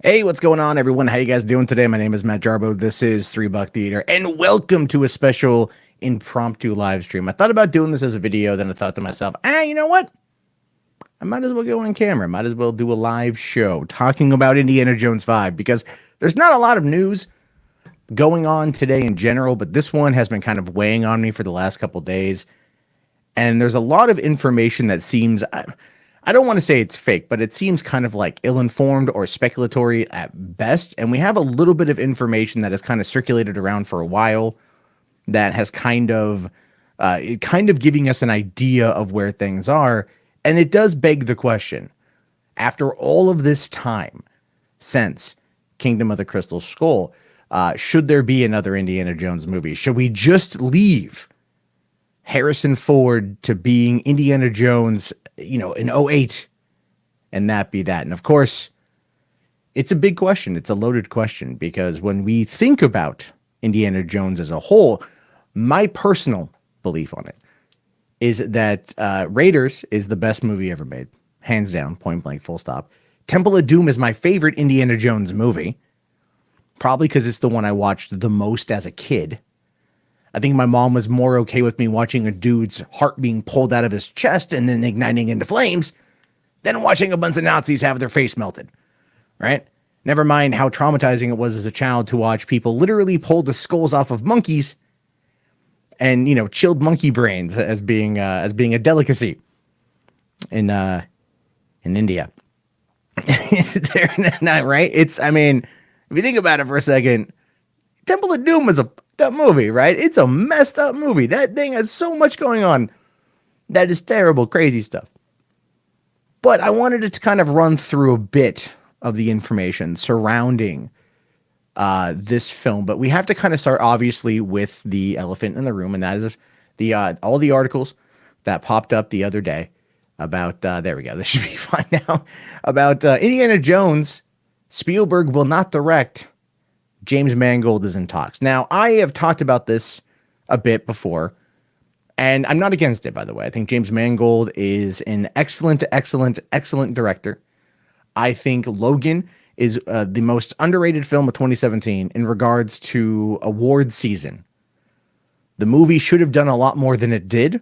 Hey, what's going on, everyone? How you guys doing today? My name is Matt Jarbo. This is $3 Theater, and welcome to a special impromptu live stream. I thought about doing this as a video, then I thought to myself, you know what? I might as well go on camera. Might as well do a live show talking about Indiana Jones 5, because there's not a lot of news going on today in general, but this one has been kind of weighing on me for the last couple days. And there's a lot of information that seems, I don't want to say it's fake, but it seems kind of like ill-informed or speculatory at best. And we have a little bit of information that has kind of circulated around for a while that has kind of giving us an idea of where things are. And it does beg the question, after all of this time since Kingdom of the Crystal Skull, should there be another Indiana Jones movie? Should we just leave Harrison Ford to being Indiana Jones, in '08, and that be that? And of course, it's a big question. It's a loaded question, because when we think about Indiana Jones as a whole, my personal belief on it is that Raiders is the best movie ever made. Hands down, point blank, full stop. Temple of Doom is my favorite Indiana Jones movie, probably because it's the one I watched the most as a kid. I think my mom was more okay with me watching a dude's heart being pulled out of his chest and then igniting into flames than watching a bunch of Nazis have their face melted, right? Never mind how traumatizing it was as a child to watch people literally pull the skulls off of monkeys and, chilled monkey brains as being a delicacy in India. They're not right. If you think about it for a second, Temple of Doom is a up movie, right? It's a messed up movie. That thing has so much going on that is terrible, crazy stuff. But I wanted to kind of run through a bit of the information surrounding this film. But we have to kind of start, obviously, with the elephant in the room, and that is all the articles that popped up the other day about, there we go, this should be fine now, about Indiana Jones. Spielberg will not direct. James Mangold is in talks. Now, I have talked about this a bit before, and I'm not against it, by the way. I think James Mangold is an excellent director. I think Logan is the most underrated film of 2017 in regards to award season. The movie should have done a lot more than it did. It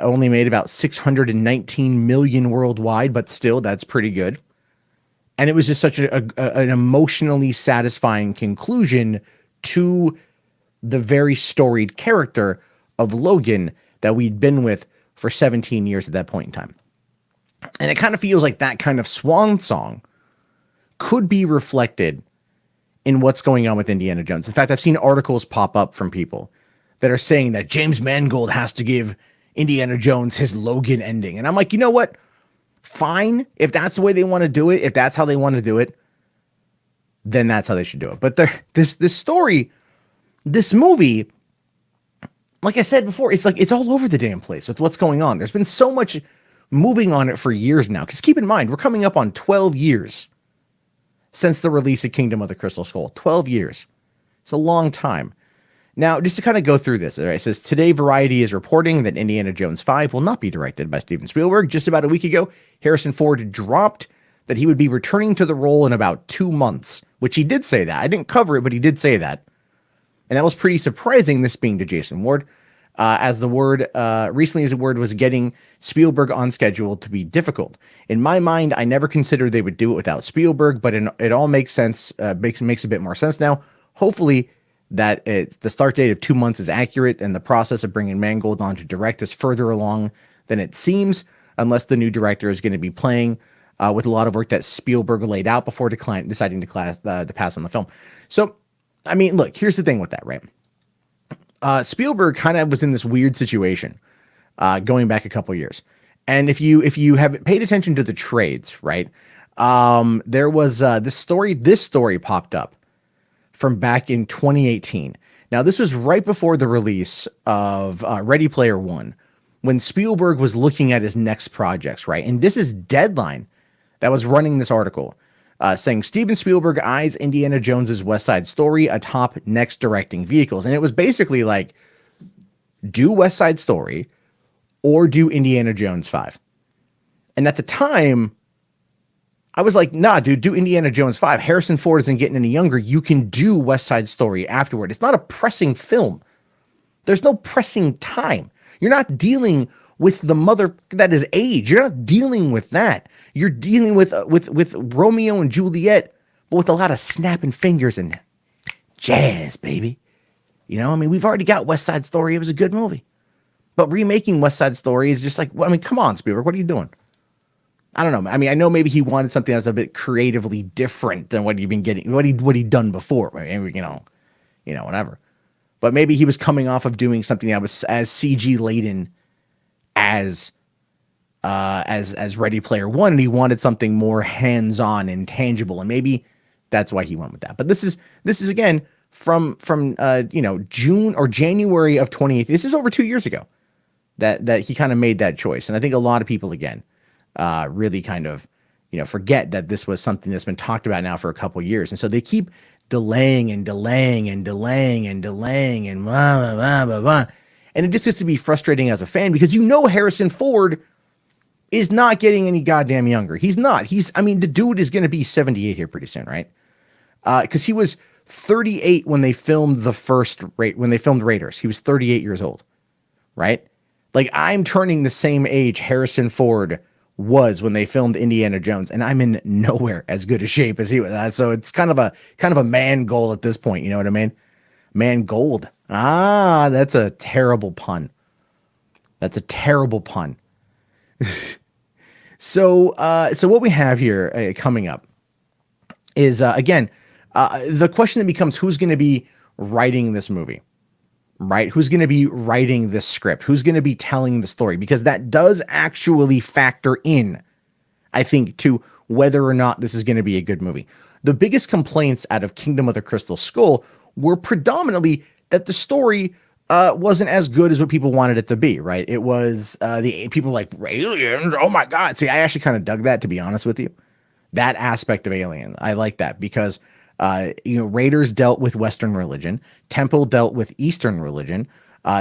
only made about $619 million worldwide, but still, that's pretty good. And it was just such an emotionally satisfying conclusion to the very storied character of Logan that we'd been with for 17 years at that point in time. And it kind of feels like that kind of swan song could be reflected in what's going on with Indiana Jones. In fact, I've seen articles pop up from people that are saying that James Mangold has to give Indiana Jones his Logan ending. And I'm like, you know what? Fine, if that's the way they want to do it, if that's how they want to do it, then that's how they should do it. But this story, this movie, like I said before, it's all over the damn place with what's going on. There's been so much moving on it for years now. Because keep in mind, we're coming up on 12 years since the release of Kingdom of the Crystal Skull. 12 years. It's a long time. Now, just to kind of go through this, it says, today Variety is reporting that Indiana Jones 5 will not be directed by Steven Spielberg. Just about a week ago, Harrison Ford dropped that he would be returning to the role in about 2 months, which he did say that. I didn't cover it, but he did say that. And that was pretty surprising, this being to Jason Ward, as the word was getting Spielberg on schedule to be difficult. In my mind, I never considered they would do it without Spielberg, but it all makes sense, makes a bit more sense now. Hopefully, that the start date of 2 months is accurate, and the process of bringing Mangold on to direct is further along than it seems, unless the new director is going to be playing with a lot of work that Spielberg laid out before deciding to pass on the film. So, look, here's the thing with that, right? Spielberg kind of was in this weird situation going back a couple years. And if you have paid attention to the trades, right, there was this story popped up from back in 2018. Now, this was right before the release of Ready Player One, when Spielberg was looking at his next projects, right? And this is Deadline that was running this article, saying Steven Spielberg eyes Indiana Jones's West Side Story atop next directing vehicles. And it was basically like, do West Side Story or do Indiana Jones 5. And at the time, I was like, nah, dude, do Indiana Jones 5. Harrison Ford isn't getting any younger. You can do West Side Story afterward. It's not a pressing film. There's no pressing time. You're not dealing with the mother that is age. You're not dealing with that. You're dealing with Romeo and Juliet, but with a lot of snapping fingers and jazz, baby. You know, I mean, we've already got West Side Story. It was a good movie. But remaking West Side Story is just like, well, I mean, come on, Spielberg, what are you doing? I don't know. I mean, I know maybe he wanted something that's a bit creatively different than what he'd been getting, what he'd done before. I mean, whatever. But maybe he was coming off of doing something that was as CG laden as Ready Player One, and he wanted something more hands-on and tangible, and maybe that's why he went with that. But this is again from June or January of 2018. This is over 2 years ago that he kind of made that choice, and I think a lot of people again really kind of forget that this was something that's been talked about now for a couple years, and so they keep delaying and delaying and delaying and delaying and blah, blah, blah, blah, blah. And it just gets to be frustrating as a fan because Harrison Ford is not getting any goddamn younger. He's not. The dude is going to be 78 here pretty soon, right? Because he was 38 when they filmed when they filmed Raiders. He was 38 years old, right? Like, I'm turning the same age Harrison Ford was when they filmed Indiana Jones, and I'm in nowhere as good a shape as he was. So it's kind of a man goal at this point. You know what I mean? Man gold. Ah, that's a terrible pun. That's a terrible pun. So what we have here coming up is again the question that becomes, who's going to be writing this movie? Right? Who's going to be writing this script? Who's going to be telling the story? Because that does actually factor in, I think, to whether or not this is going to be a good movie. The biggest complaints out of Kingdom of the Crystal Skull were predominantly that the story wasn't as good as what people wanted it to be, right? It was the people like, aliens, oh my God. See, I actually kind of dug that, to be honest with you. That aspect of Alien, I like that because Raiders dealt with Western religion, Temple dealt with Eastern religion,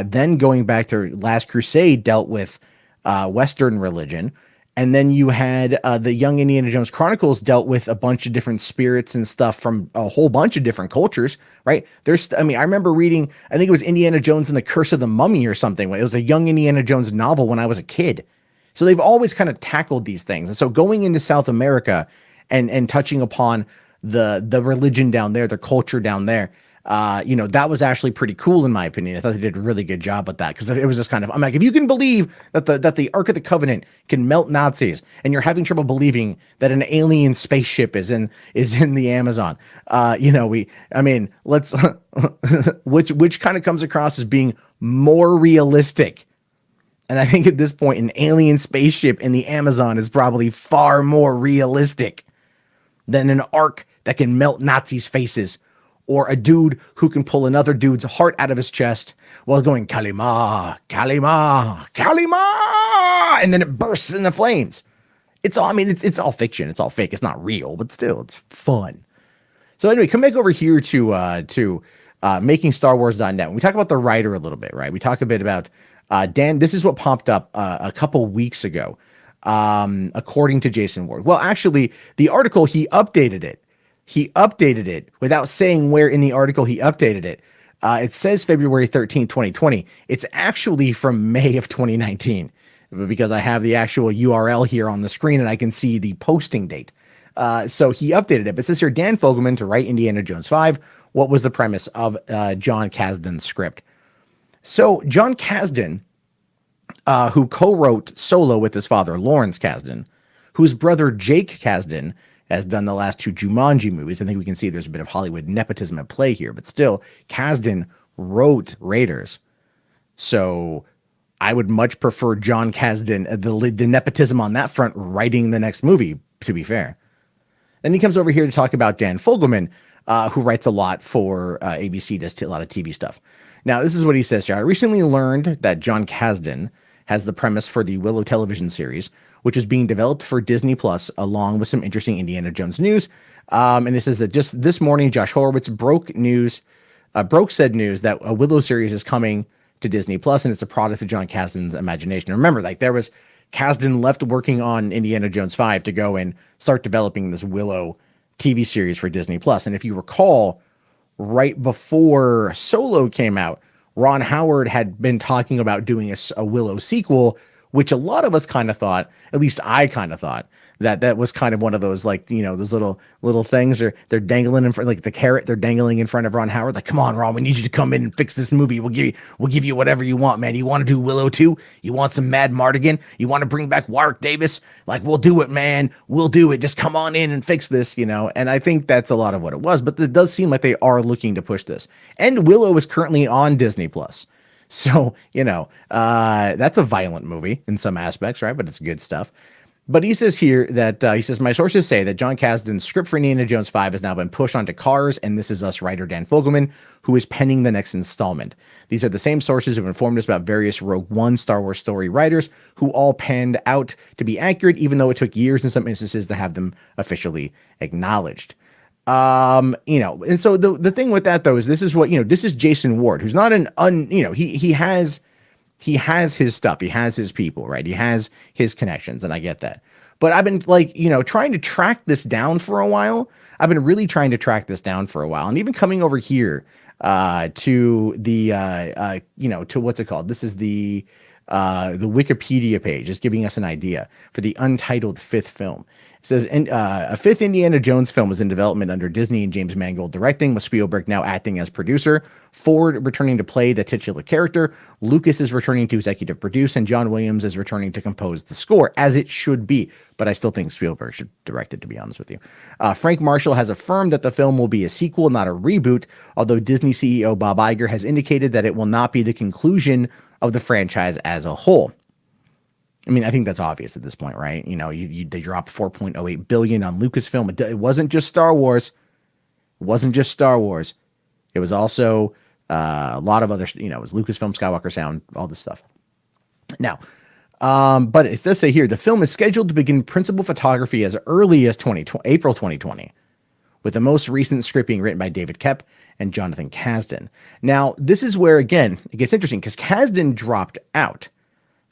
then going back to Last Crusade dealt with Western religion, and then you had the Young Indiana Jones Chronicles dealt with a bunch of different spirits and stuff from a whole bunch of different cultures, right? I remember reading, I think it was Indiana Jones and the Curse of the Mummy or something. It was a Young Indiana Jones novel when I was a kid. So they've always kind of tackled these things. And so going into South America and touching upon the religion down there, the culture down there, that was actually pretty cool in my opinion. I thought they did a really good job with that because it was just kind of, I'm like, if you can believe that the Ark of the Covenant can melt Nazis, and you're having trouble believing that an alien spaceship is in the Amazon, let's which kind of comes across as being more realistic. And I think at this point, an alien spaceship in the Amazon is probably far more realistic than an ark that can melt Nazis' faces, or a dude who can pull another dude's heart out of his chest while going, Kalima, Kalima, Kalima, and then it bursts into flames. It's all fiction. It's all fake. It's not real, but still, it's fun. So anyway, come back over here to makingstarwars.net. We talk about the writer a little bit, right? We talk a bit about Dan. This is what popped up a couple weeks ago, according to Jason Ward. Well, actually, the article, he updated it. He updated it without saying where in the article he updated it. It says February 13th, 2020. It's actually from May of 2019 because I have the actual URL here on the screen and I can see the posting date. So he updated it. But it says here, Dan Fogelman to write Indiana Jones 5. What was the premise of John Kasdan's script? So John Kasdan, who co-wrote Solo with his father, Lawrence Kasdan, whose brother Jake Kasdan has done the last two Jumanji movies. I think we can see there's a bit of Hollywood nepotism at play here, but still, Kasdan wrote Raiders. So I would much prefer John Kasdan, the nepotism on that front, writing the next movie, to be fair. Then he comes over here to talk about Dan Fogelman, who writes a lot for ABC, does a lot of TV stuff. Now, this is what he says here. I recently learned that John Kasdan has the premise for the Willow television series, which is being developed for Disney Plus, along with some interesting Indiana Jones news. And it says that just this morning, Josh Horowitz broke said news that a Willow series is coming to Disney Plus, and it's a product of John Kasdan's imagination. Remember, like there was Kasdan left working on Indiana Jones 5 to go and start developing this Willow TV series for Disney Plus. And if you recall, right before Solo came out, Ron Howard had been talking about doing a Willow sequel, which a lot of us kind of thought, at least I kind of thought, that was kind of one of those, like, you know, those little things, or they're dangling in front, like the carrot they're dangling in front of Ron Howard, like, come on, Ron, we need you to come in and fix this movie. We'll give you whatever you want, man. You want to do Willow 2? You want some Mad Mardigan? You want to bring back Warwick Davis? Like, we'll do it, man. We'll do it. Just come on in and fix this, you know. And I think that's a lot of what it was, but it does seem like they are looking to push this. And Willow is currently on Disney Plus. So, you know, that's a violent movie in some aspects, right? But it's good stuff. But he says here that, he says, my sources say that John Kasdan's script for Indiana Jones 5 has now been pushed onto Cars, and This Is Us writer Dan Fogelman, who is penning the next installment. These are the same sources who have informed us about various Rogue One Star Wars story writers who all panned out to be accurate, even though it took years in some instances to have them officially acknowledged. You know, and so the thing with that, though, is this is what, you know, this is Jason Ward, who's not you know, he has his stuff. He has his people, right? He has his connections, and I get that. But I've been, like, you know, trying to track this down for a while. I've been really trying to track this down for a while. And even coming over here to the, you know, to what's it called? This is the Wikipedia page, just giving us an idea for the untitled fifth film. It says, a fifth Indiana Jones film is in development under Disney and James Mangold directing, with Spielberg now acting as producer, Ford returning to play the titular character, Lucas is returning to executive produce, and John Williams is returning to compose the score, as it should be. But I still think Spielberg should direct it, to be honest with you. Frank Marshall has affirmed that the film will be a sequel, not a reboot, although Disney CEO Bob Iger has indicated that it will not be the conclusion of the franchise as a whole. I mean, I think that's obvious at this point, right? You know, they dropped $4.08 billion on Lucasfilm. It wasn't just Star Wars. It wasn't just Star Wars. It was also a lot of other, you know, it was Lucasfilm, Skywalker Sound, all this stuff. Now, but it does say here, the film is scheduled to begin principal photography as early as April 2020, with the most recent script being written by David Koepp and Jonathan Kasdan. Now, this is where, again, it gets interesting, because Kasdan dropped out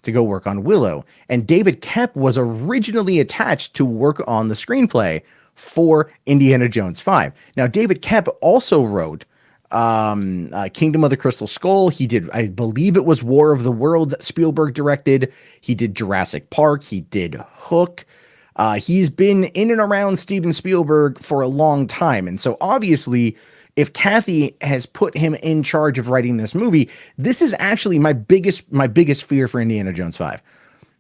to go work on Willow, and David Koepp was originally attached to work on the screenplay for Indiana Jones 5. Now, David Koepp also wrote Kingdom of the Crystal Skull. He did, I believe it was War of the Worlds that Spielberg directed. He did Jurassic Park. He did Hook. He's been in and around Steven Spielberg for a long time, and so obviously, if Kathy has put him in charge of writing this movie, this is actually my biggest fear for Indiana Jones 5,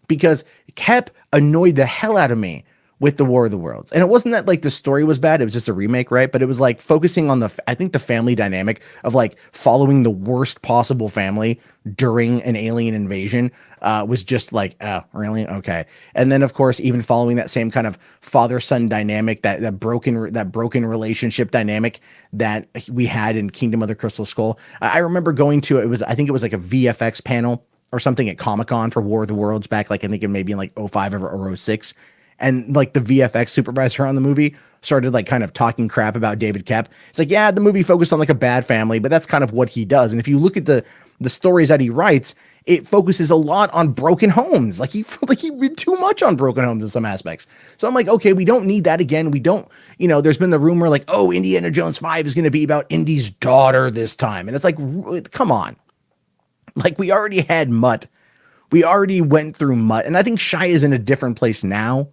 because Koepp annoyed the hell out of me with the War of the Worlds. And it wasn't that, like, the story was bad. It was just a remake, right? But it was like focusing on I think the family dynamic of, like, following the worst possible family during an alien invasion was just like, oh, really? Okay. And then, of course, even following that same kind of father-son dynamic, that broken relationship dynamic that we had in Kingdom of the Crystal Skull. I remember going to, I think it was like a VFX panel or something at Comic-Con for War of the Worlds back, like, I think it maybe in like 05 or 06. And, like, the VFX supervisor on the movie started, like, kind of talking crap about David Koepp. It's like, yeah, the movie focused on, like, a bad family, but that's kind of what he does. And if you look at the stories that he writes, it focuses a lot on broken homes. Like, he did too much on broken homes in some aspects. So I'm like, okay, we don't need that again. We don't, you know, there's been the rumor, like, oh, Indiana Jones 5 is going to be about Indy's daughter this time. And it's like, come on. Like, we already had Mutt. We already went through Mutt. And I think Shia is in a different place now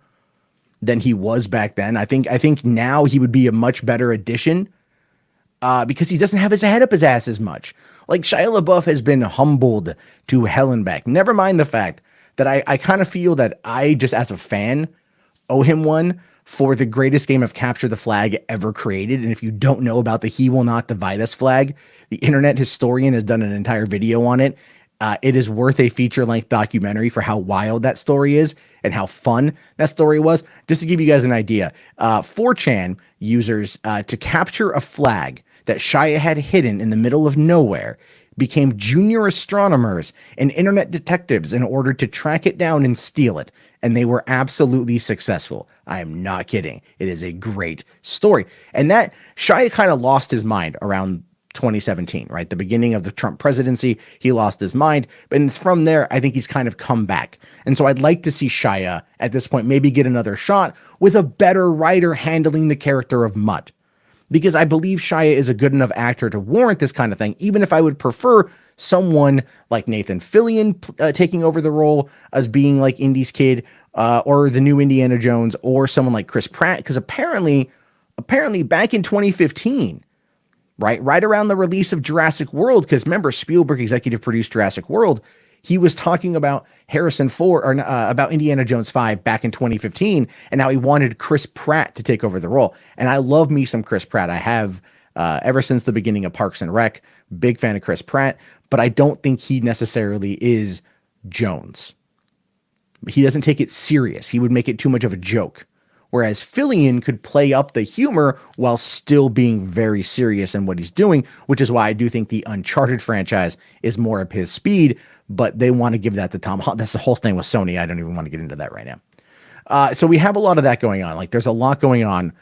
than he was back then. I think now he would be a much better addition because he doesn't have his head up his ass as much. Like, Shia LaBeouf has been humbled to hell and back. Never mind the fact that I kind of feel that I, just as a fan, owe him one for the greatest game of capture the flag ever created. And if you don't know about the He Will Not Divide Us flag, the Internet Historian has done an entire video on it. It is worth a feature-length documentary for how wild that story is and how fun that story was. Just to give you guys an idea, 4chan users, to capture a flag that Shia had hidden in the middle of nowhere, became junior astronomers and internet detectives in order to track it down and steal it. And they were absolutely successful. I am not kidding. It is a great story. And that Shia kind of lost his mind around 2017, right? The beginning of the Trump presidency, he lost his mind. And from there, I think he's kind of come back. And so I'd like to see Shia at this point maybe get another shot with a better writer handling the character of Mutt. Because I believe Shia is a good enough actor to warrant this kind of thing, even if I would prefer someone like Nathan Fillion taking over the role as being like Indy's kid, or the new Indiana Jones, or someone like Chris Pratt. Because apparently back in 2015, right around the release of Jurassic World, because remember, Spielberg executive produced Jurassic World, he was talking about Harrison Ford, or about Indiana Jones 5 back in 2015, and now he wanted Chris Pratt to take over the role. And I love me some Chris Pratt. I have ever since the beginning of Parks and Rec, big fan of Chris Pratt, but I don't think he necessarily is Jones. He doesn't take it serious. He would make it too much of a joke. Whereas Fillion could play up the humor while still being very serious in what he's doing, which is why I do think the Uncharted franchise is more up his speed, but they want to give that to Tom Holland. That's the whole thing with Sony. I don't even want to get into that right now. So we have a lot of that going on. Like there's a lot going on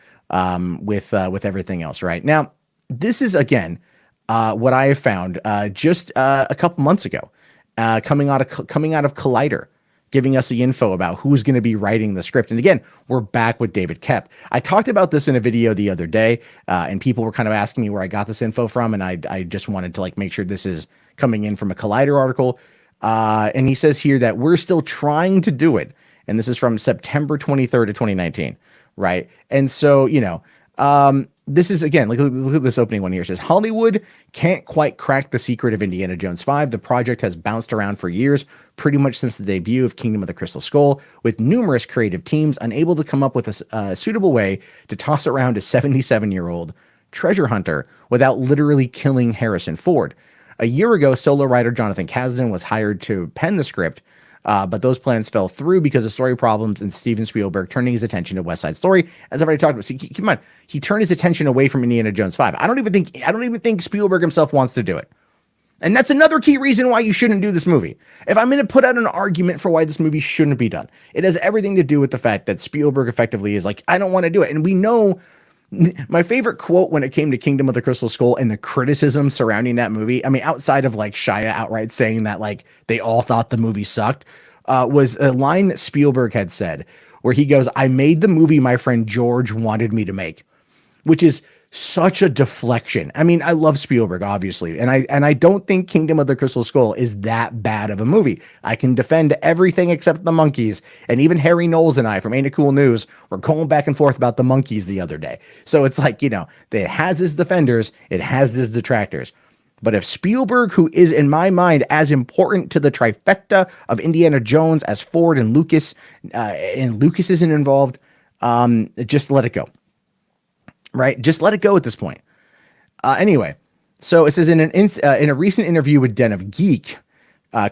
with everything else right now. This is, again, what I have found just a couple months ago, coming out of Collider, giving us the info about who's going to be writing the script. And again, we're back with David Koepp. I talked about this in a video the other day, and people were kind of asking me where I got this info from, and I just wanted to like make sure this is coming in from a Collider article. And he says here that we're still trying to do it. And this is from September 23rd of 2019, right? And so, this is, again, look at this opening one here. It says, Hollywood can't quite crack the secret of Indiana Jones 5. The project has bounced around for years, pretty much since the debut of Kingdom of the Crystal Skull, with numerous creative teams unable to come up with a suitable way to toss around a 77-year-old treasure hunter without literally killing Harrison Ford. A year ago, solo writer Jonathan Kasdan was hired to pen the script, but those plans fell through because of story problems and Steven Spielberg turning his attention to West Side Story, as I've already talked about. See, keep in mind, he turned his attention away from Indiana Jones 5. I don't even think Spielberg himself wants to do it. And that's another key reason why you shouldn't do this movie. If I'm going to put out an argument for why this movie shouldn't be done, it has everything to do with the fact that Spielberg effectively is like, I don't want to do it. And we know, my favorite quote when it came to Kingdom of the Crystal Skull and the criticism surrounding that movie, I mean, outside of like Shia outright saying that like they all thought the movie sucked, was a line that Spielberg had said where he goes, I made the movie my friend George wanted me to make, which is such a deflection. I mean, I love Spielberg, obviously, and I don't think Kingdom of the Crystal Skull is that bad of a movie. I can defend everything except the monkeys, and even Harry Knowles and I from Ain't It Cool News were going back and forth about the monkeys the other day. So it's like, it has its defenders, it has its detractors. But if Spielberg, who is in my mind as important to the trifecta of Indiana Jones as Ford and Lucas isn't involved, just let it go. Right? Just let it go at this point. Anyway, so it says in a recent interview with Den of Geek,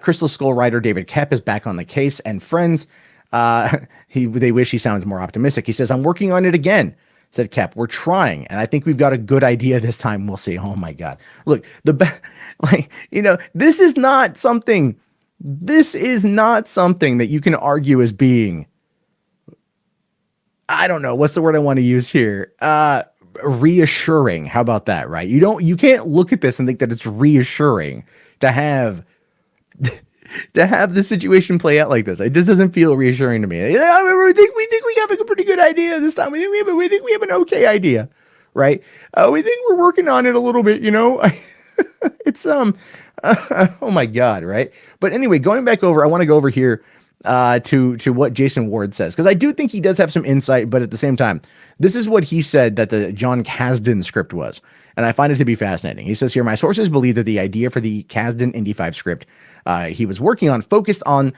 Crystal Skull writer David Koepp is back on the case, and friends, they wish he sounds more optimistic. He says, I'm working on it again, said Koepp. We're trying, and I think we've got a good idea this time. We'll see. Oh my God. Look, this is not something that you can argue as being, I don't know, what's the word I want to use here? Reassuring. How about that, right? You can't look at this and think that it's reassuring to have the situation play out like this. It just doesn't feel reassuring to me. We think we have a pretty good idea this time. We think we have an okay idea, right? We think we're working on it a little bit, It's oh my God, right? But anyway, going back over, I want to go over here to what Jason Ward says, because I do think he does have some insight, but at the same time, this is what he said that the John Kasdan script was, and I find it to be fascinating. He says here, my sources believe that the idea for the Kasdan Indy 5 script he was working on focused on,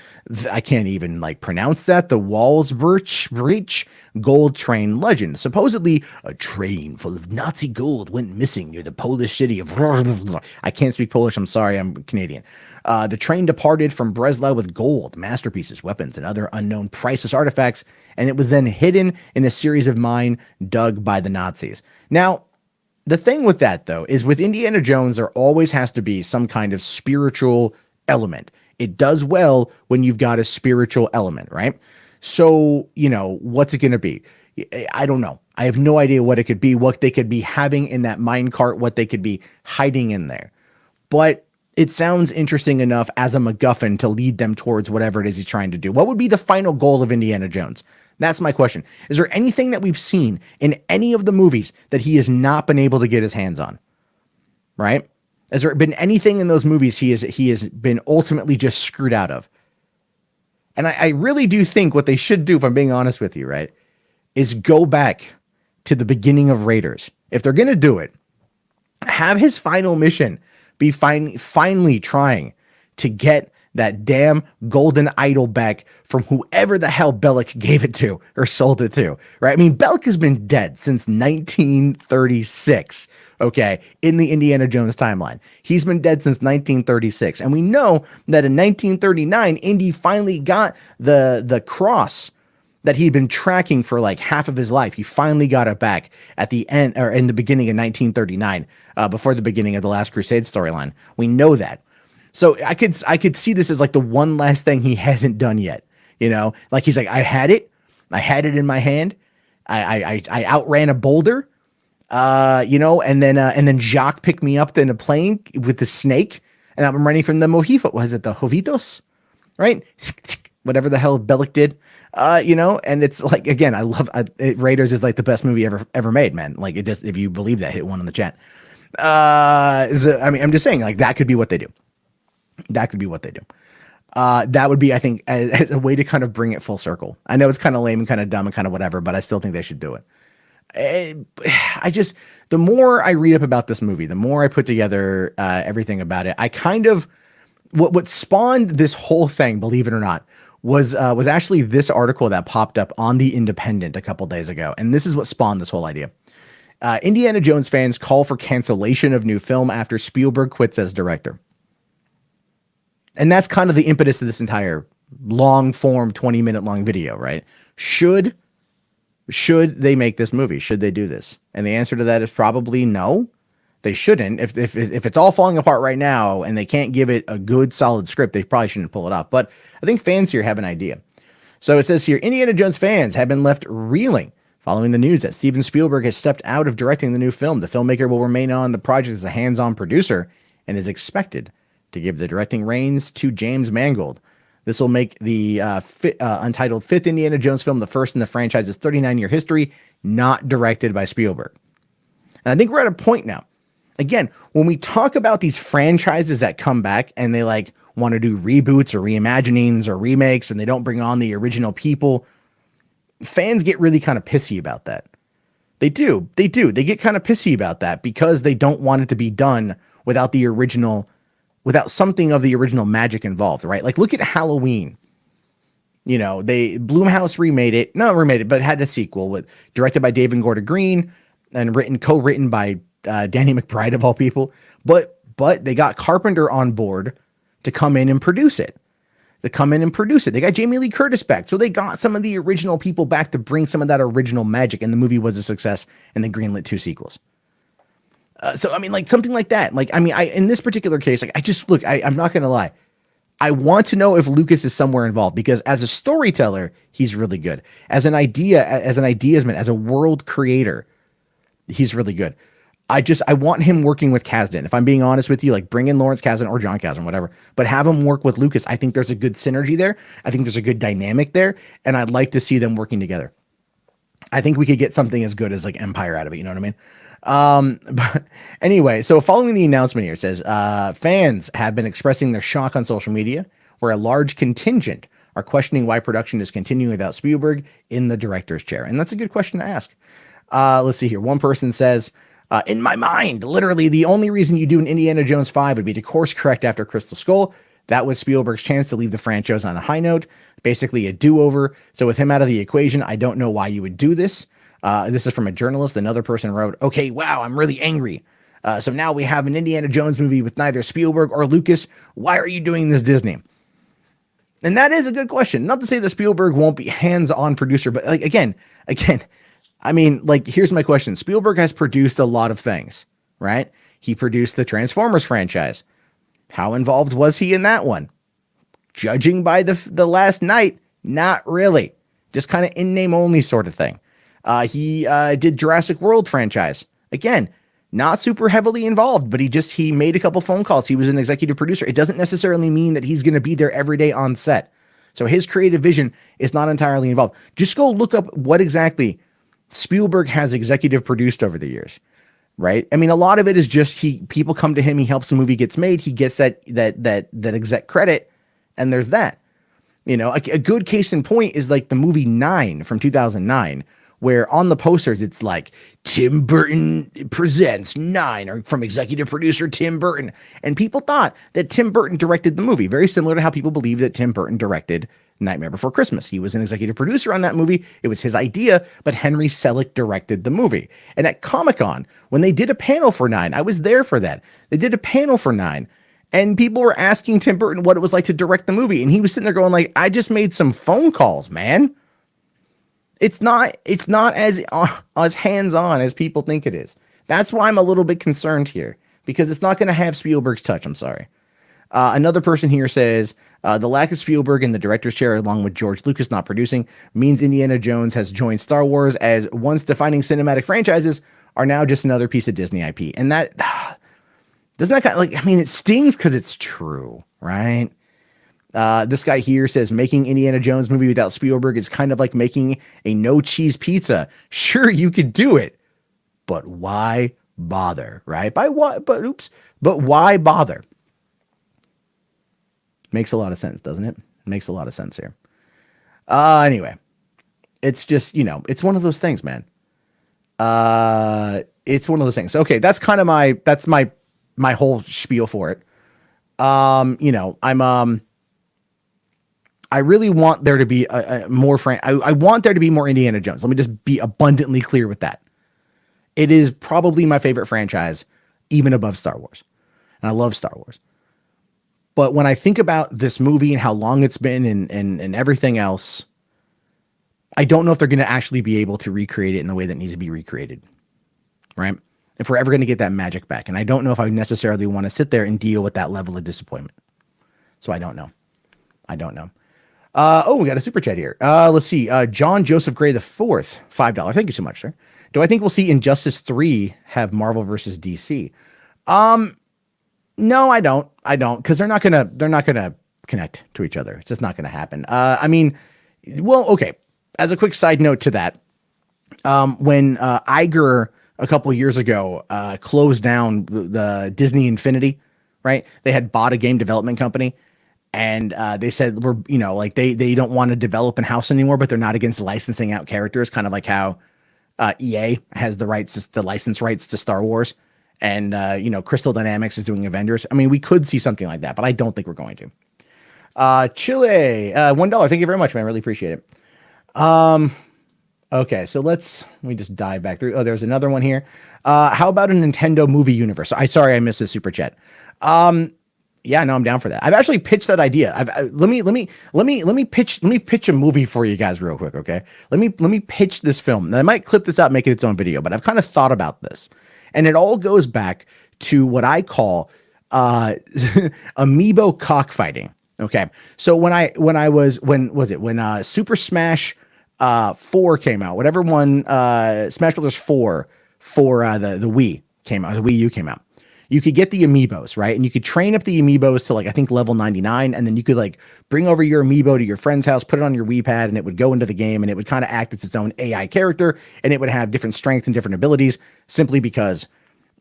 I can't even pronounce that, the Walsbreach gold train legend. Supposedly, a train full of Nazi gold went missing near the Polish city of... I can't speak Polish, I'm sorry, I'm Canadian. The train departed from Breslau with gold, masterpieces, weapons, and other unknown priceless artifacts, and it was then hidden in a series of mines dug by the Nazis. Now, the thing with that, though, is with Indiana Jones, there always has to be some kind of spiritual element. It does well when you've got a spiritual element, right? So, what's it going to be? I don't know. I have no idea what it could be, what they could be having in that mine cart, what they could be hiding in there. But it sounds interesting enough as a MacGuffin to lead them towards whatever it is he's trying to do. What would be the final goal of Indiana Jones? That's my question. Is there anything that we've seen in any of the movies that he has not been able to get his hands on? Right? Has there been anything in those movies he has been ultimately just screwed out of? And I really do think what they should do, if I'm being honest with you, right, is go back to the beginning of Raiders. If they're going to do it, have his final mission be finally trying to get that damn golden idol back from whoever the hell Bellick gave it to or sold it to, right? I mean, Bellick has been dead since 1936, okay, in the Indiana Jones timeline. He's been dead since 1936. And we know that in 1939, Indy finally got the cross that he'd been tracking for like half of his life. He finally got it back at the end, or in the beginning of 1939, before the beginning of the Last Crusade storyline. We know that. So I could see this as like the one last thing he hasn't done yet. You know, like he's like, I had it in my hand. I outran a boulder, you know, and then Jacques picked me up in a plane with the snake, and I'm running from the Mojito. Was it the Jovitos? Right? Whatever the hell Bellick did, you know, and it's like, again, I love Raiders is like the best movie ever made, man. Like it just, if you believe that, hit one in the chat. I mean, I'm just saying, like, that could be what they do. That could be what they do. That would be, I think, as a way to kind of bring it full circle. I know it's kind of lame and kind of dumb and kind of whatever, but I still think they should do it. The more I read up about this movie, the more I put together everything about it, I kind of, what spawned this whole thing, believe it or not, was actually this article that popped up on The Independent a couple days ago. And this is what spawned this whole idea. Indiana Jones fans call for cancellation of new film after Spielberg quits as director. And that's kind of the impetus of this entire long form 20-minute long video, right? Should they make this movie? Should they do this? And the answer to that is probably no. They shouldn't. If it's all falling apart right now and they can't give it a good solid script, they probably shouldn't pull it off. But I think fans here have an idea. So it says here, Indiana Jones fans have been left reeling following the news that Steven Spielberg has stepped out of directing the new film. The filmmaker will remain on the project as a hands-on producer and is expected to give the directing reins to James Mangold. This will make the untitled fifth Indiana Jones film the first in the franchise's 39-year history not directed by Spielberg. And I think we're at a point now. Again, when we talk about these franchises that come back and they like want to do reboots or reimaginings or remakes and they don't bring on the original people, fans get really kind of pissy about that. They do. They get kind of pissy about that because they don't want it to be done without the original, without something of the original magic involved, right? Like look at Halloween. You know, Blumhouse remade it, but had a sequel directed by David Gordon Green and co-written by Danny McBride of all people. But they got Carpenter on board to come in and produce it. They got Jamie Lee Curtis back. So they got some of the original people back to bring some of that original magic, and the movie was a success, and they greenlit 2 sequels. So, I mean, like something like that. Like, I mean, in this particular case, like I'm not going to lie. I want to know if Lucas is somewhere involved because as a storyteller, he's really good. As an ideasman, as a world creator, he's really good. I want him working with Kasdan. If I'm being honest with you, like bring in Lawrence Kasdan or John Kasdan, whatever, but have him work with Lucas. I think there's a good synergy there. I think there's a good dynamic there. And I'd like to see them working together. I think we could get something as good as like Empire out of it. You know what I mean? But anyway, so following the announcement here, it says, fans have been expressing their shock on social media, where a large contingent are questioning why production is continuing without Spielberg in the director's chair. And that's a good question to ask. Let's see here. One person says, in my mind, literally the only reason you do an Indiana Jones 5 would be to course correct after Crystal Skull. That was Spielberg's chance to leave the franchise on a high note, basically a do-over. So with him out of the equation, I don't know why you would do this. This is from a journalist. Another person wrote, okay, wow, I'm really angry. So now we have an Indiana Jones movie with neither Spielberg or Lucas. Why are you doing this, Disney? And that is a good question. Not to say that Spielberg won't be hands-on producer, but like again, I mean, like, here's my question. Spielberg has produced a lot of things, right? He produced the Transformers franchise. How involved was he in that one? Judging by the last night, not really. Just kind of in name only sort of thing. He did Jurassic World franchise. Again, not super heavily involved, but he made a couple phone calls. He was an executive producer. It doesn't necessarily mean that he's going to be there every day on set. So his creative vision is not entirely involved. Just go look up what exactly Spielberg has executive produced over the years, right? I mean, a lot of it is just people come to him, he helps the movie gets made, he gets that exec credit, and there's that. You know, a good case in point is like the movie 9 from 2009, where on the posters it's like Tim Burton presents 9, or from executive producer Tim Burton. And people thought that Tim Burton directed the movie, very similar to how people believe that Tim Burton directed Nightmare Before Christmas. He was an executive producer on that movie. It was his idea, but Henry Selick directed the movie. And at Comic-Con, when they did a panel for 9, I was there for that. They did a panel for 9. And people were asking Tim Burton what it was like to direct the movie. And he was sitting there going like, I just made some phone calls, man. It's not as hands-on as people think it is. That's why I'm a little bit concerned here, because it's not going to have Spielberg's touch. I'm sorry. Another person here says, the lack of Spielberg in the director's chair, along with George Lucas not producing, means Indiana Jones has joined Star Wars, as once defining cinematic franchises are now just another piece of Disney IP. And that doesn't that kind of like, I mean, it stings because it's true, right? This guy here says making Indiana Jones movie without Spielberg is kind of like making a no cheese pizza. Sure, you could do it, but why bother, right? But why bother? Makes a lot of sense, doesn't it? Makes a lot of sense here. Anyway, it's just, it's one of those things, man. It's one of those things. Okay, that's kind of my whole spiel for it. I really want there to be more I want there to be more Indiana Jones. Let me just be abundantly clear with that. It is probably my favorite franchise, even above Star Wars. And I love Star Wars. But when I think about this movie and how long it's been and everything else, I don't know if they're going to actually be able to recreate it in the way that needs to be recreated. Right? If we're ever going to get that magic back. And I don't know if I necessarily want to sit there and deal with that level of disappointment. So I don't know. We got a super chat here. Let's see. John Joseph Gray the Fourth, $5. Thank you so much, sir. Do I think we'll see Injustice 3 have Marvel versus DC? No, I don't. Because they're not gonna connect to each other. It's just not gonna happen. Okay. As a quick side note to that, when Iger a couple years ago closed down the Disney Infinity, right? They had bought a game development company. And they said they don't want to develop in-house anymore, but they're not against licensing out characters, kind of like how EA has the license rights to Star Wars, and Crystal Dynamics is doing Avengers. I mean, we could see something like that, but I don't think we're going to. Chile, $1. Thank you very much, man. Really appreciate it. Okay, so let me just dive back through. Oh, there's another one here. How about a Nintendo movie universe? Sorry, I missed this super chat. Yeah, no, I'm down for that. I've actually pitched that idea. Let me pitch a movie for you guys real quick, okay? Let me pitch this film. And I might clip this out and make it its own video, but I've kind of thought about this. And it all goes back to what I call amiibo cockfighting. Okay. So when Super Smash 4 came out, whatever one Smash Brothers 4 for the Wii came out, the Wii U came out. You could get the amiibos, right? And you could train up the amiibos to I think level 99. And then you could bring over your amiibo to your friend's house, put it on your Wii pad, and it would go into the game, and it would kind of act as its own AI character. And it would have different strengths and different abilities simply because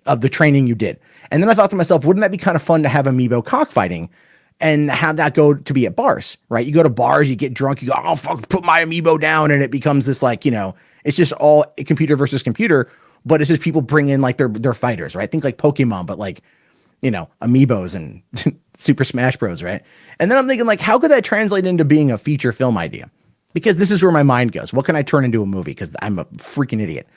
of the training you did. And then I thought to myself, wouldn't that be kind of fun to have amiibo cockfighting and have that go to be at bars, right? You go to bars, you get drunk, you go, oh, fuck, put my amiibo down. And it becomes this it's just all computer versus computer. But it's just people bring in their fighters, right? Think like Pokemon, but amiibos and Super Smash Bros, right? And then I'm thinking how could that translate into being a feature film idea? Because this is where my mind goes. What can I turn into a movie? Because I'm a freaking idiot.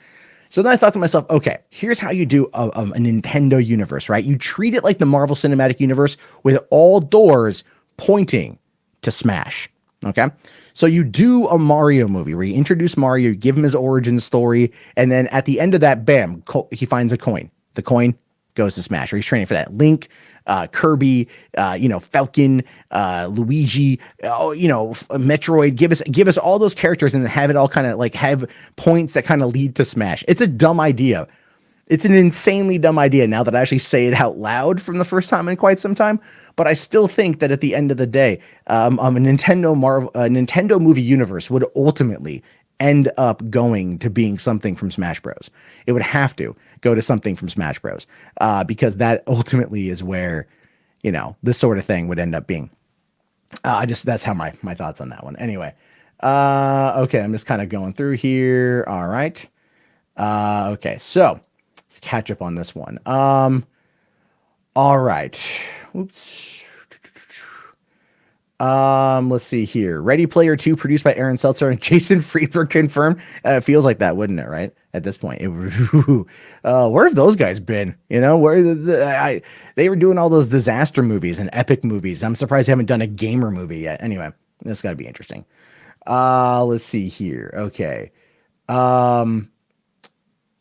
So then I thought to myself, okay, here's how you do a Nintendo universe, right? You treat it like the Marvel Cinematic Universe with all doors pointing to Smash, okay? So you do a Mario movie where you introduce Mario, you give him his origin story, and then at the end of that, bam, he finds a coin. The coin goes to Smash, or he's training for that. Link, Kirby, Falcon, Luigi, Metroid. Give us all those characters and have it all kind of like have points that kind of lead to Smash. It's a dumb idea. It's an insanely dumb idea now that I actually say it out loud from the first time in quite some time. But I still think that at the end of the day, a Nintendo movie universe would ultimately end up going to being something from Smash Bros. It would have to go to something from Smash Bros. Because that ultimately is where, this sort of thing would end up being. That's how my thoughts on that one. Anyway, okay, I'm just kind of going through here. All right. Okay, so let's catch up on this one. All right. Oops. Let's see here. Ready Player 2 produced by Aaron Seltzer and Jason Friedberg confirmed. It feels like that, wouldn't it? Right at this point, where have those guys been? Where they were doing all those disaster movies and epic movies. I'm surprised they haven't done a gamer movie yet. Anyway, this got to be interesting. Let's see here. Okay. All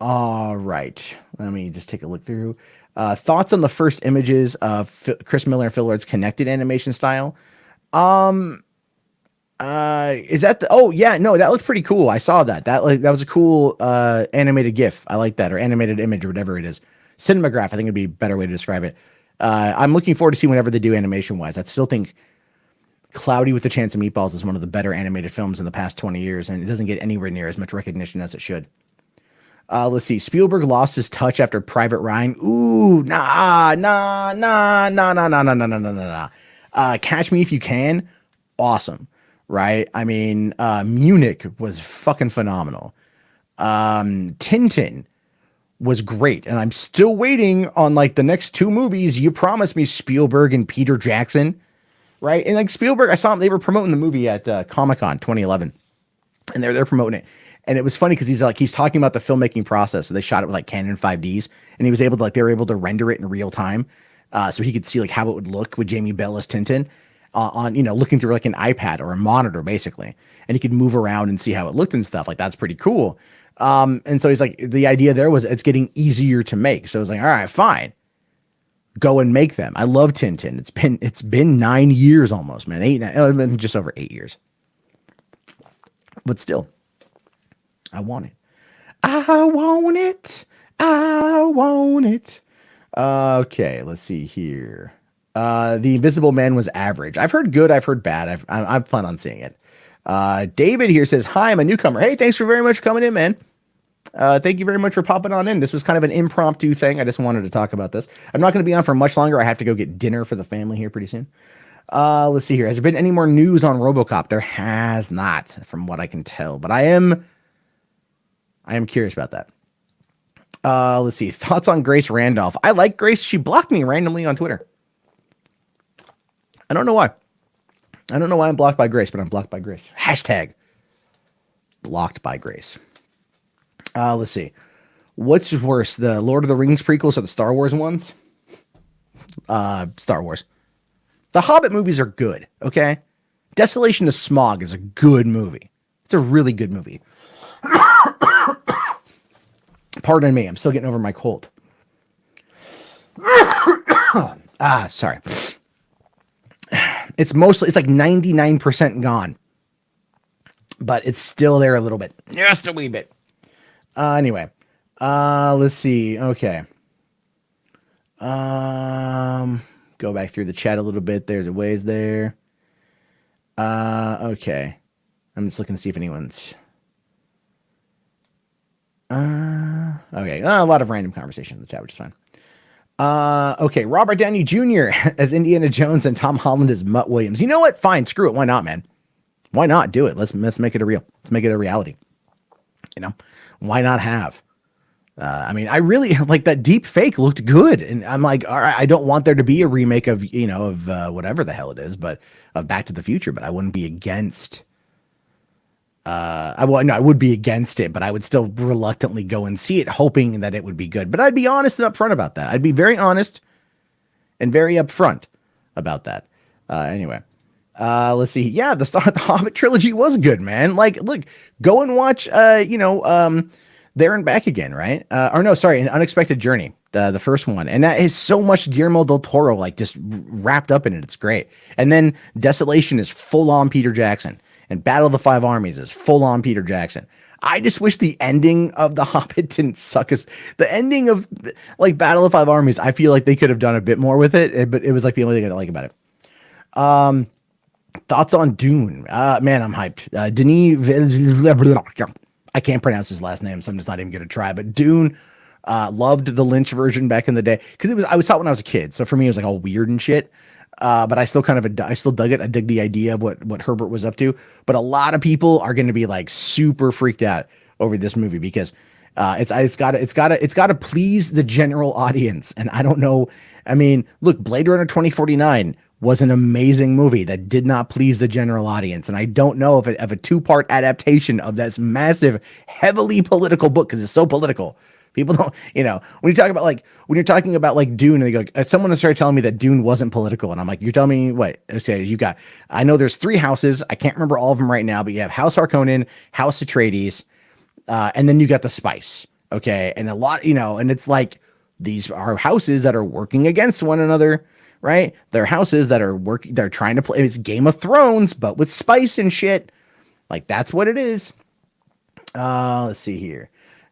right. Let me just take a look through. Thoughts on the first images of Chris Miller and Phil Lord's connected animation style? Is that oh yeah, no, that looks pretty cool. I saw that. That was a cool animated GIF. I like that, or animated image, or whatever it is. Cinematograph, I think would be a better way to describe it. I'm looking forward to seeing whatever they do animation wise. I still think Cloudy with a Chance of Meatballs is one of the better animated films in the past 20 years, and it doesn't get anywhere near as much recognition as it should. Let's see. Spielberg lost his touch after Private Ryan. Ooh, nah. Catch Me If You Can. Awesome. Right? I mean, Munich was fucking phenomenal. Tintin was great. And I'm still waiting on like the next two movies. You promised me, Spielberg and Peter Jackson. Right? And like Spielberg, I saw them, they were promoting the movie at Comic-Con 2011. And they're promoting it. And it was funny because he's talking about the filmmaking process. So they shot it with like Canon 5Ds, and he was able to they were able to render it in real time, so he could see like how it would look with Jamie Bell as Tintin on looking through like an iPad or a monitor basically, and he could move around and see how it looked and stuff. Like that's pretty cool. And so he's like, the idea there was it's getting easier to make. So it's like, all right, fine, go and make them. I love Tintin. It's been 9 years almost, man. Just over 8 years, but still. I want it. I want it. I want it. Okay, let's see here. The Invisible Man was average. I've heard good. I've heard bad. I plan on seeing it. David here says, hi, I'm a newcomer. Hey, thanks for very much for coming in, man. Thank you very much for popping on in. This was kind of an impromptu thing. I just wanted to talk about this. I'm not going to be on for much longer. I have to go get dinner for the family here pretty soon. Let's see here. Has there been any more news on RoboCop? There has not, from what I can tell, but I am curious about that. Let's see. Thoughts on Grace Randolph. I like Grace. She blocked me randomly on Twitter. I don't know why. I don't know why I'm blocked by Grace, but I'm blocked by Grace. Hashtag blocked by Grace. Let's see. What's worse, the Lord of the Rings prequels or the Star Wars ones? Star Wars. The Hobbit movies are good, okay? Desolation of Smog is a good movie. It's a really good movie. Pardon me, I'm still getting over my cold. Sorry. It's like 99% gone, but it's still there a little bit, just a wee bit. Anyway, let's see. Okay. Go back through the chat a little bit. There's a ways there. Okay. I'm just looking to see if anyone's. Okay. A lot of random conversation in the chat, which is fine. Okay. Robert Downey Jr. as Indiana Jones and Tom Holland as Mutt Williams. You know what? Fine. Screw it. Why not, man? Why not do it? Let's make it a real. Let's make it a reality. Why not have? I mean, I really like that deep fake looked good. And I'm like, all right, I don't want there to be a remake of, whatever the hell it is, but of Back to the Future, but I wouldn't be against, I would be against it, but I would still reluctantly go and see it, hoping that it would be good. But I'd be honest and upfront about that. I'd be very honest and very upfront about that. Anyway, let's see. Yeah, the Hobbit trilogy was good, man. Like, look, go and watch, There and Back Again, right? An Unexpected Journey. the first one, and that is so much Guillermo del Toro like just wrapped up in it. It's great. And then Desolation is full on Peter Jackson, and Battle of the Five Armies is full on Peter Jackson. I just wish the ending of The Hobbit didn't suck as the ending of like Battle of the Five Armies. I feel like they could have done a bit more with it, but it was like the only thing I like about it. Thoughts on Dune? Man, I'm hyped. Denis, I can't pronounce his last name, so I'm just not even gonna try. But Dune, loved the Lynch version back in the day because I was taught when I was a kid, so for me it was like all weird and shit. But I still I still dug it. I dig the idea of what Herbert was up to. But a lot of people are going to be like super freaked out over this movie because it's got to please the general audience. And I don't know. I mean, look, Blade Runner 2049 was an amazing movie that did not please the general audience. And I don't know if a two-part adaptation of this massive, heavily political book, because it's so political. People don't, when you're talking about like Dune, and they go, someone started telling me that Dune wasn't political. And I'm like, you're telling me what? Okay, I know there's 3 houses. I can't remember all of them right now, but you have House Harkonnen, House Atreides, and then you got the Spice. Okay. And a lot, and it's like, these are houses that are working against one another, right? They're houses that they're trying to play. It's Game of Thrones, but with spice and shit. Like, that's what it is. Let's see here.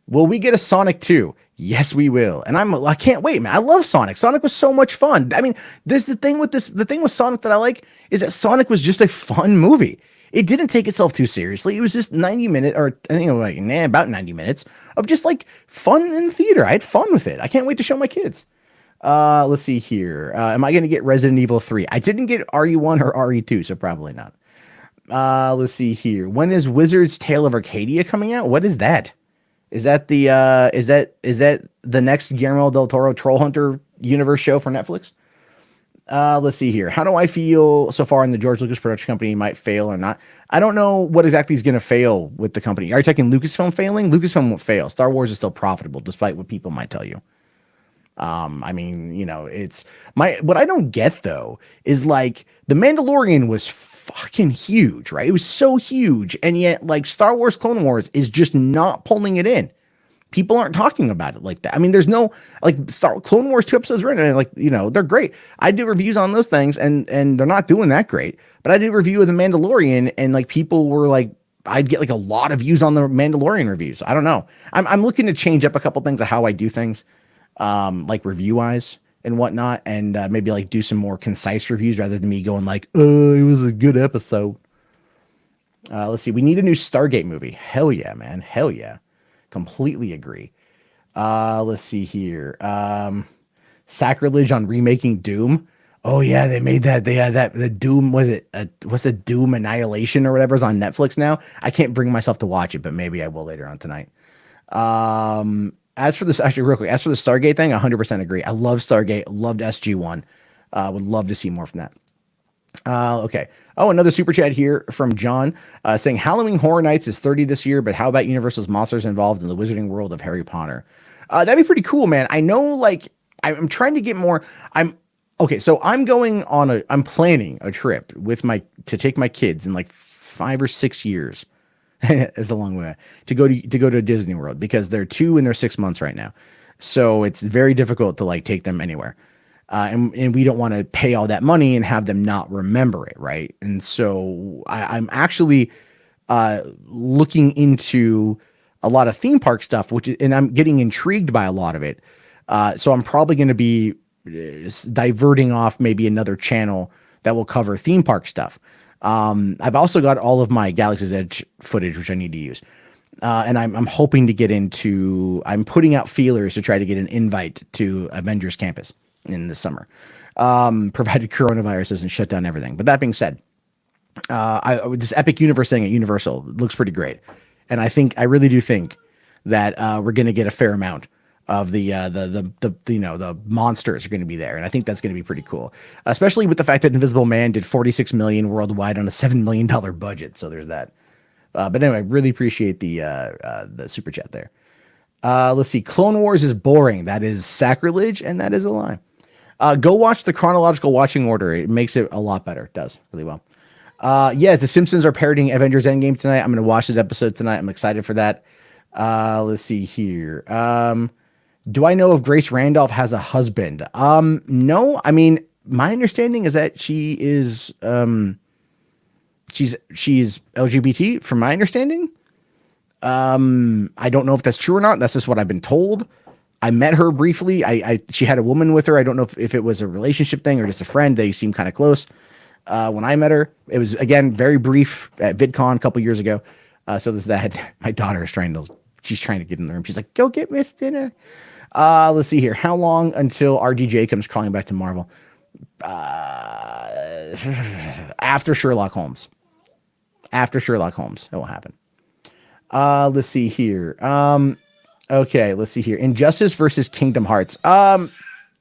Will we get a Sonic 2? Yes, we will. And I can't wait, man. I love Sonic. Sonic was so much fun. I mean, there's the thing with Sonic that I like is that Sonic was just a fun movie. It didn't take itself too seriously. It was just 90 minutes, or I think about 90 minutes of just like fun in the theater. I had fun with it. I can't wait to show my kids. Let's see here. Am I going to get Resident Evil 3? I didn't get RE1 or RE2, so probably not. Let's see here. When is Wizard's Tale of Arcadia coming out? What is that? Is that the is that the next Guillermo del Toro Troll Hunter universe show for Netflix? Let's see here. How do I feel so far in the George Lucas production company might fail or not? I don't know what exactly is going to fail with the company. Are you talking Lucasfilm failing? Lucasfilm won't fail. Star Wars is still profitable, despite what people might tell you. I mean, it's what I don't get though is like The Mandalorian was fucking huge, right? It was so huge. And yet like Star Wars Clone Wars is just not pulling it in. People aren't talking about it like that. I mean, there's no like Clone Wars 2 episodes written, and like, they're great. I do reviews on those things and they're not doing that great, but I did a review of The Mandalorian and like people were like, I'd get like a lot of views on the Mandalorian reviews. I don't know. I'm looking to change up a couple things of how I do things. Like review wise and whatnot, and maybe like do some more concise reviews rather than me going like, oh, it was a good episode. Let's see. We need a new Stargate movie. Hell yeah, man. Hell yeah. Completely agree. Let's see here. Sacrilege on remaking Doom. Oh yeah, they made that. They had that. The Doom, what's the Doom Annihilation or whatever's on Netflix now. I can't bring myself to watch it, but maybe I will later on tonight. As for this, actually, real quick, as for the Stargate thing, 100% agree. I love Stargate, loved SG-1. Would love to see more from that. Okay. Oh, another super chat here from John saying Halloween Horror Nights is 30 this year, but how about Universal's monsters involved in the wizarding world of Harry Potter? That'd be pretty cool, man. I know, like, I'm trying to get more. So I'm planning a trip to take my kids in like 5 or 6 years. It's a long way to go to Disney World because they're 2 and they're 6 months right now. So it's very difficult to like take them anywhere. And we don't want to pay all that money and have them not remember it. Right. And so I'm actually looking into a lot of theme park stuff, and I'm getting intrigued by a lot of it. So I'm probably going to be diverting off maybe another channel that will cover theme park stuff. I've also got all of my Galaxy's Edge footage, which I need to use. And I'm hoping to get I'm putting out feelers to try to get an invite to Avengers Campus in the summer, provided coronavirus doesn't shut down everything. But that being said, this Epic Universe thing at Universal looks pretty great. And I really do think that, we're going to get a fair amount of the monsters are going to be there. And I think that's going to be pretty cool, especially with the fact that Invisible Man did 46 million worldwide on a $7 million budget. So there's that. But anyway, really appreciate the super chat there. Let's see. Clone Wars is boring. That is sacrilege. And that is a lie. Go watch the chronological watching order. It makes it a lot better. It does really well. The Simpsons are parodying Avengers Endgame tonight. I'm going to watch that episode tonight. I'm excited for that. Let's see here. Do I know if Grace Randolph has a husband? No. I mean, my understanding is that she's LGBT from my understanding. I don't know if that's true or not. That's just what I've been told. I met her briefly. She had a woman with her. I don't know if it was a relationship thing or just a friend. They seemed kind of close. When I met her, it was again very brief at VidCon a couple years ago. So there's that. My daughter is she's trying to get in the room. She's like, "Go get Miss dinner." Let's see here. How long until RDJ comes crawling back to Marvel? After Sherlock Holmes. After Sherlock Holmes, it will happen. Let's see here. Okay, let's see here. Injustice versus Kingdom Hearts.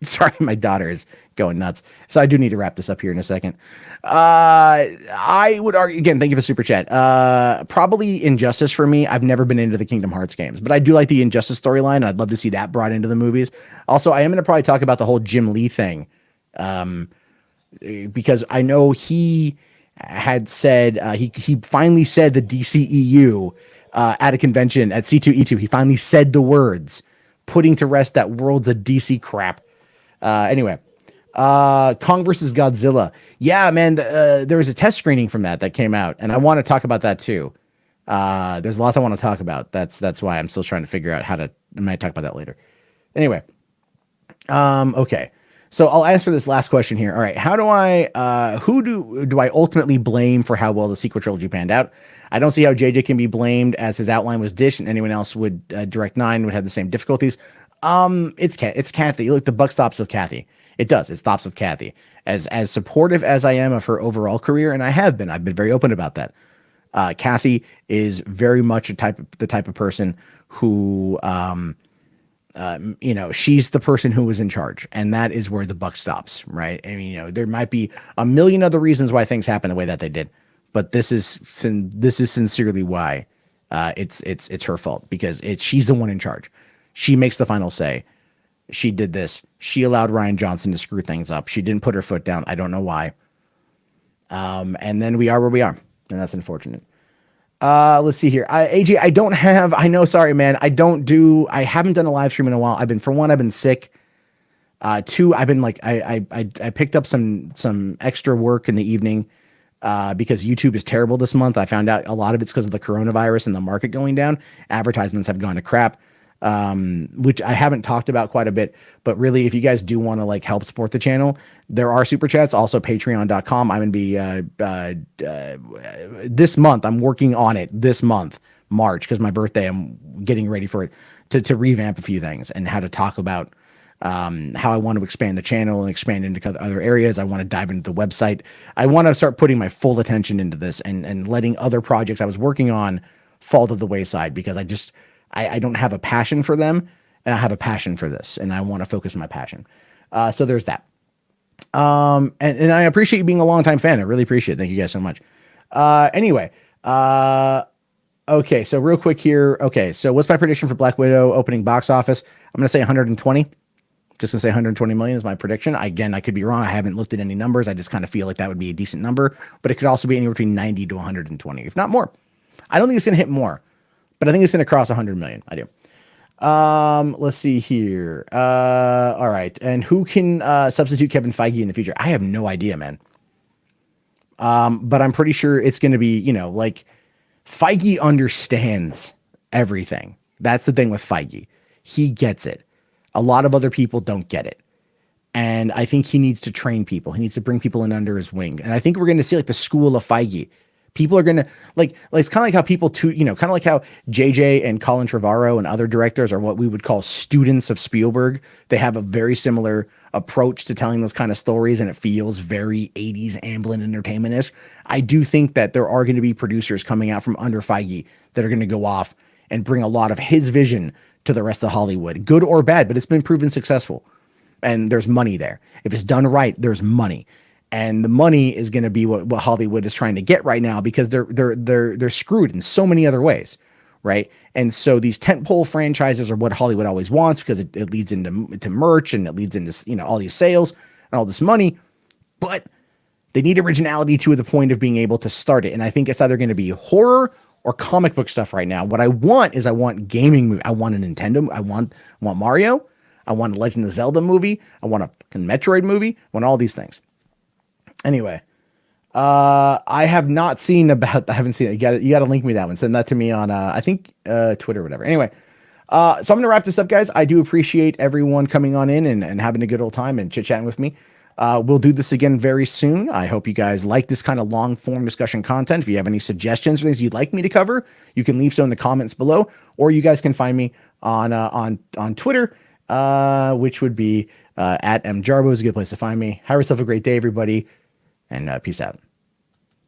Sorry, my daughter is going nuts. So I do need to wrap this up here in a second. I would argue, again, thank you for super chat. Probably Injustice for me. I've never been into the Kingdom Hearts games, but I do like the Injustice storyline. I'd love to see that brought into the movies. Also, I am going to probably talk about the whole Jim Lee thing. Because I know he had said, he finally said the DCEU, at a convention at C2E2, he finally said the words, putting to rest that world's a DC crap. Anyway, Kong versus Godzilla. Yeah, man, there was a test screening from that came out, and I want to talk about that too. There's lots I want to talk about. That's why I'm still trying to figure out I might talk about that later. Anyway, okay. So I'll answer this last question here. All right, how do who do I ultimately blame for how well the sequel trilogy panned out? I don't see how JJ can be blamed, as his outline was dish, and anyone else would Direct 9 would have the same difficulties. It's Kathy. Look, the buck stops with Kathy. It does. It stops with Kathy. As supportive as I am of her overall career, and I've been very open about that. Kathy is very much the type of person who, she's the person who was in charge, and that is where the buck stops, right? I mean, there might be a million other reasons why things happen the way that they did, but this is sincerely why it's her fault, because she's the one in charge. She makes the final say. She did this. She allowed Rian Johnson to screw things up. She didn't put her foot down. I don't know why. And then we are where we are, and that's unfortunate. Let's see here. AJ, sorry, man. I haven't done a live stream in a while. I've been sick. Two, I've been I picked up some extra work in the evening, because YouTube is terrible this month. I found out a lot of it's because of the coronavirus and the market going down. Advertisements have gone to crap, which I haven't talked about quite a bit, but really, if you guys do want to help support the channel, there are super chats, also patreon.com. I'm going to be, this month, I'm working on it this month, March, because my birthday, I'm getting ready for it to revamp a few things and how to talk about, how I want to expand the channel and expand into other areas. I want to dive into the website. I want to start putting my full attention into this and letting other projects I was working on fall to the wayside, because I don't have a passion for them, and I have a passion for this, and I want to focus on my passion. So there's that. And I appreciate you being a longtime fan. I really appreciate it. Thank you guys so much. Anyway, okay. So real quick here. Okay. So what's my prediction for Black Widow opening box office? I'm going to say 120. Just gonna say 120 million is my prediction. Again, I could be wrong. I haven't looked at any numbers. I just kind of feel like that would be a decent number, but it could also be anywhere between 90 to 120, if not more. I don't think it's gonna hit more, but I think it's gonna cross 100 million. I do. Let's see here. All right. And who can substitute Kevin Feige in the future? I have no idea, man. But I'm pretty sure it's gonna be, Feige understands everything. That's the thing with Feige. He gets it. A lot of other people don't get it. And I think he needs to train people. He needs to bring people in under his wing. And I think we're going to see the school of Feige. People are going to it's kind of like how people kind of like how JJ and Colin Trevorrow and other directors are what we would call students of Spielberg. They have a very similar approach to telling those kind of stories, and it feels very 80s Amblin Entertainment-ish. I do think that there are going to be producers coming out from under Feige that are going to go off and bring a lot of his vision to the rest of Hollywood, good or bad, but it's been proven successful, and there's money there. If it's done right, there's money, and the money is going to be what Hollywood is trying to get right now, because they're screwed in so many other ways, right? And so these tentpole franchises are what Hollywood always wants, because it leads into merch, and it leads into all these sales and all this money, but they need originality to the point of being able to start it. And I think it's either going to be horror or comic book stuff right now. What I want is gaming movie. I want a Nintendo. I want Mario. I want a Legend of Zelda movie. I want a fucking Metroid movie. I want all these things. Anyway, I have not seen about. I haven't seen it. You got to link me that one. Send that to me on I think Twitter or whatever. Anyway, so I'm gonna wrap this up, guys. I do appreciate everyone coming on in and having a good old time and chit chatting with me. We'll do this again very soon. I hope you guys like this kind of long form discussion content. If you have any suggestions or things you'd like me to cover, you can leave so in the comments below, or you guys can find me on Twitter, which would be at mjarbo is a good place to find me. Have yourself a great day, everybody, and peace out.